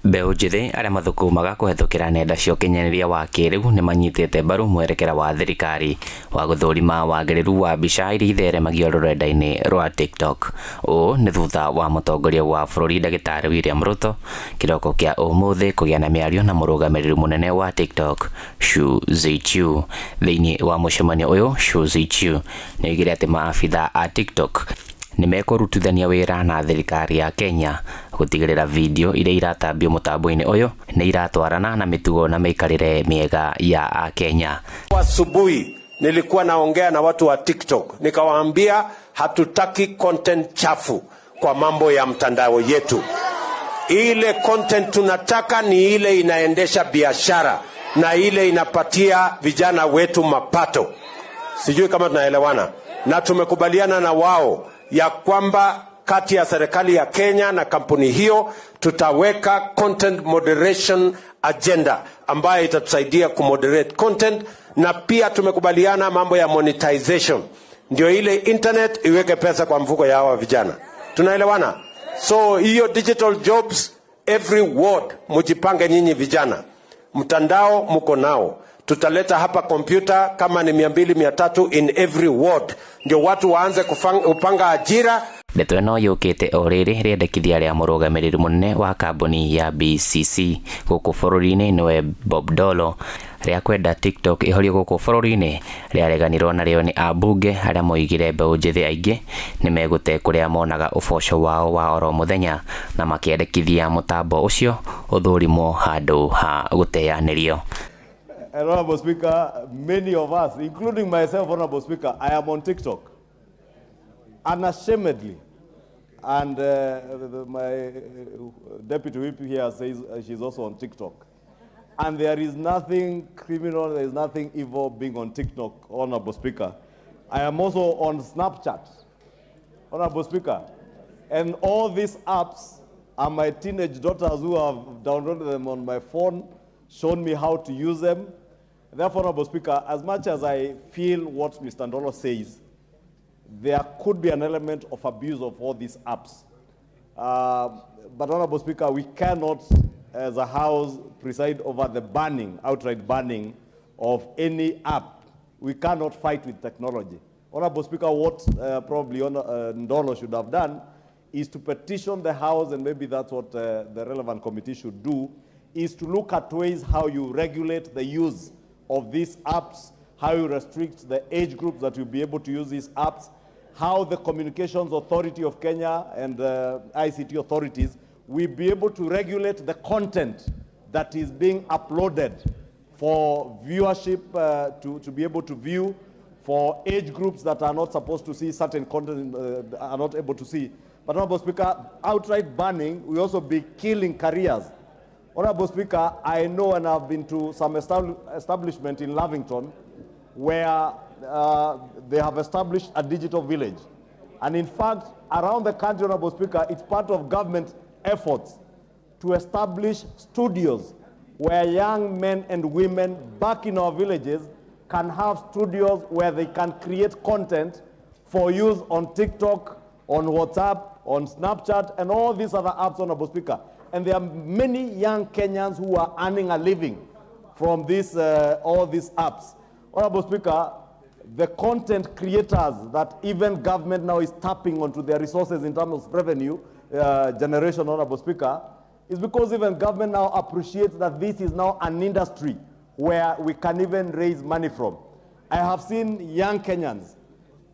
Mbeũ njĩthĩ arĩa mathukumaga kũhetũkĩra nenda cia ũkinyanĩria wa kĩrĩu nĩ manyitĩte mbaru mwerekera wa thirikari wa gũthũrima wagĩrĩru wa mbica iria itheremagio rũrenda-inĩ rwa TikTok. Ũũ nĩ thutha wa mũtongoria wa bũrũri Ndagĩtarĩ William RUTO kĩroko kĩa ũmũthĩ kũgĩa na mĩario na mũrũgamĩrĩri mũnene wa TikTok Shu Zichu. Thĩinĩ wa mũcemanio ũyũ, Shu Zichu nĩ oigire atĩ maabitha a TikTok nĩ mekũrutithania wĩra na thirikari ya Kenya gũtigĩrĩra video iria iratambio mũtambo-inĩ ũyũ nĩ iratwarana na mĩtugo na mĩikarĩre mĩega ya Akenya. Asubuhi nilikuwa naongea na watu wa TikTok nikawaambia hatutaki content chafu kwa mambo ya mtandao yetu. Ile content tunataka ni ile inaendesha biashara na ile inapatia vijana wetu mapato. Sijui kama tunaelewana, na tumekubaliana na wao ya kwamba kati ya serikali ya Kenya na kampuni hiyo tutaweka content moderation agenda ambayo itatusaidia kumoderate content, na pia tumekubaliana mambo ya monetization, ndio ile internet iweke pesa kwa mfuko ya hawa vijana. Tunaelewana? So hiyo digital jobs every ward, mujipange nyinyi vijana, mtandao mko nao, tutaleta hapa kompyuta kama ni 200-300 in every ward, ndio watu waanze kupanga ajira. Ndeto ĩno yũkĩte o rĩrĩ rĩendekithia rĩa mũrũgamĩrĩri mũnene wa kambuni ya BCC gũkũ bũrũri-inĩ nĩwe Bob Dolo rĩa kwenda TikTok ĩhorio gũkũ bũrũri-inĩ rĩareganirwo narĩo nĩ ambunge arĩa moigire mbeũ njĩthĩ aingĩ nĩ megũte kũrĩa monaga ũboco wao wa oro mũthenya na makĩendekithia mũtambo ũcio ũthũrimwo handũ ha gũteanĩrio. Honorable Speaker, many of us, including myself, Honorable Speaker, I am on TikTok unashamedly. And my deputy whip here says she's also on TikTok. And there is nothing criminal, there is nothing evil being on TikTok, Honorable Speaker. I am also on Snapchat, Honorable Speaker. And all these apps are my teenage daughters who have downloaded them on my phone, shown me how to use them. Therefore, Honorable Speaker, as much as I feel what Mr. Ndolo says, there could be an element of abuse of all these apps. But Honorable Speaker, we cannot, as a House, preside over the banning, outright banning of any app. We cannot fight with technology. Honorable Speaker, what probably Ndolo should have done is to petition the House, and maybe that's what the relevant committee should do, is to look at ways how you regulate the use of these apps, how you restrict the age groups that will be able to use these apps, how the Communications Authority of Kenya and ICT authorities will be able to regulate the content that is being uploaded for viewership, to be able to view, for age groups that are not supposed to see certain content, are not able to see. But Honorable Speaker, outright banning will also be killing careers. Honorable Speaker, I know, and I've been to some establishment in Lavington where they have established a digital village. And in fact, around the country, Honorable Speaker, it's part of government efforts to establish studios where young men and women back in our villages can have studios where they can create content for use on TikTok, on WhatsApp, on Snapchat, and all these other apps, Honorable Speaker. And there are many young Kenyans who are earning a living from this, all these apps. Honorable Speaker, the content creators that even government now is tapping onto their resources in terms of revenue generation, Honorable Speaker, is because even government now appreciates that this is now an industry where we can even raise money from. I have seen young Kenyans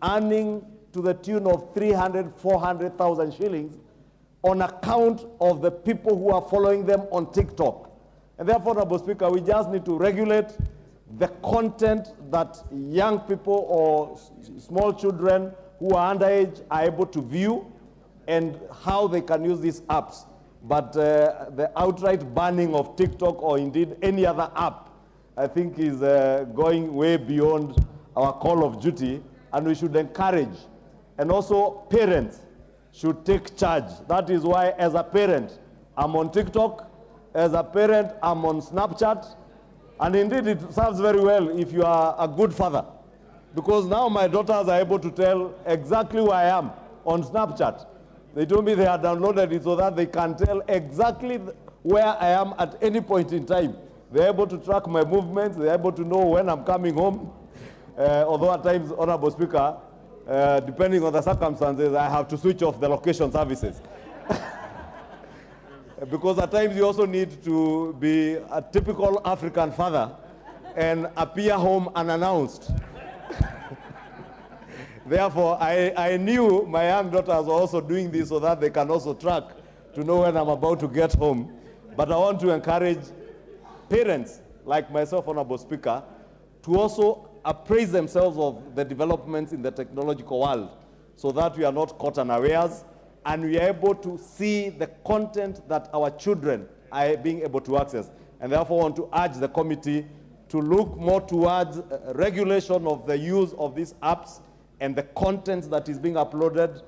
earning to the tune of 300,000, 400,000 shillings on account of the people who are following them on TikTok. And therefore, Honorable Speaker, we just need to regulate the content that young people or small children who are underage are able to view and how they can use these apps. But the outright banning of TikTok or indeed any other app, I think is going way beyond our call of duty, and we should encourage. And also parents should take charge. That is why as a parent, I'm on TikTok, as a parent, I'm on Snapchat, and indeed it serves very well if you are a good father, because now my daughters are able to tell exactly who I am on Snapchat. They told me they had downloaded it so that they can tell exactly where I am at any point in time. They're able to track my movements. They're able to know when I'm coming home. Although at times, Honorable Speaker, depending on the circumstances, I have to switch off the location services. Because at times you also need to be a typical African father and appear home unannounced. Therefore, I knew my young daughters were also doing this so that they can also track to know when I'm about to get home. But I want to encourage parents like myself, Honorable Speaker, to also appraise themselves of the developments in the technological world so that we are not caught unawares and we are able to see the content that our children are being able to access. And therefore want to urge the committee to look more towards regulation of the use of these apps and the content that is being uploaded,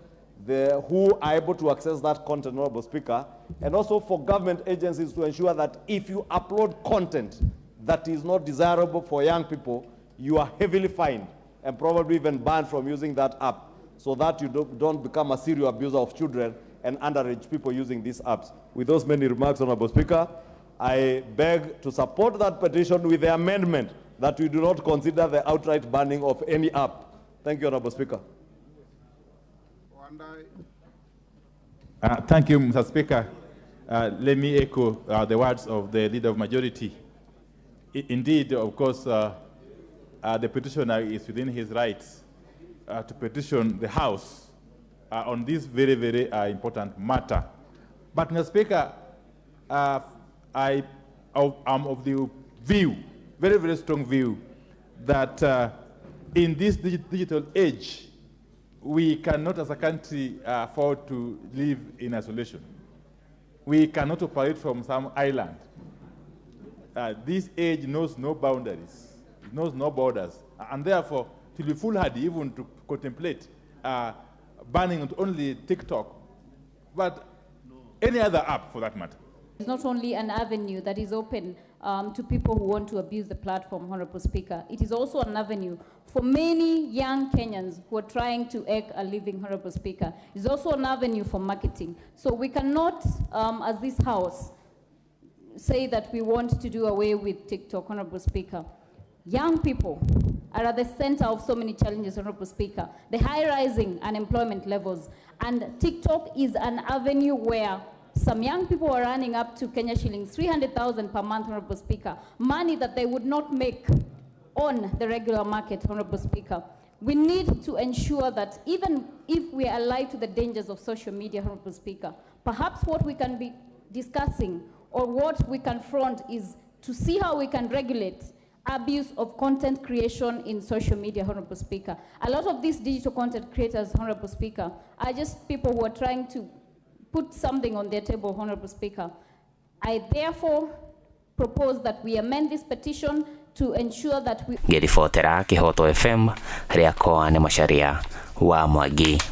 who are able to access that content, Honorable Speaker, and also for government agencies to ensure that if you upload content that is not desirable for young people, you are heavily fined and probably even banned from using that app so that you don't become a serial abuser of children and underage people using these apps. With those many remarks, Honorable Speaker, I beg to support that petition with the amendment that we do not consider the outright banning of any app. Thank you, Honorable Speaker. Thank you, Mr. Speaker. Let me echo the words of the Leader of Majority. Indeed, of course, the petitioner is within his rights to petition the House on this very, very important matter. But, Mr. Speaker, I am of the view, very, very strong view, that in this digital age, we cannot as a country afford to live in isolation. We cannot operate from some island. This age knows no boundaries, it knows no borders, and therefore, it will be foolhardy even to contemplate banning not only TikTok, but any other app for that matter. It's not only an avenue that is open to people who want to abuse the platform, Honorable Speaker. It is also an avenue for many young Kenyans who are trying to make a living, Honorable Speaker. It's also an avenue for marketing. So we cannot, as this House, say that we want to do away with TikTok, Honorable Speaker. Young people are at the center of so many challenges, Honorable Speaker. The high rising unemployment levels, and TikTok is an avenue where some young people are earning up to Kenya shillings 300,000 per month, Honorable Speaker, money that they would not make on the regular market, Honorable Speaker. We need to ensure that even if we are alive to the dangers of social media, Honorable Speaker, perhaps what we can be discussing or what we can front is to see how we can regulate abuse of content creation in social media, Honorable Speaker. A lot of these digital content creators, Honorable Speaker, are just people who are trying to put something on their table, Honorable Speaker. I therefore propose that we amend this petition to ensure that we... Ngiribotera Kihoto FM, Ria Koa nĩ Macharia wa Mwangi.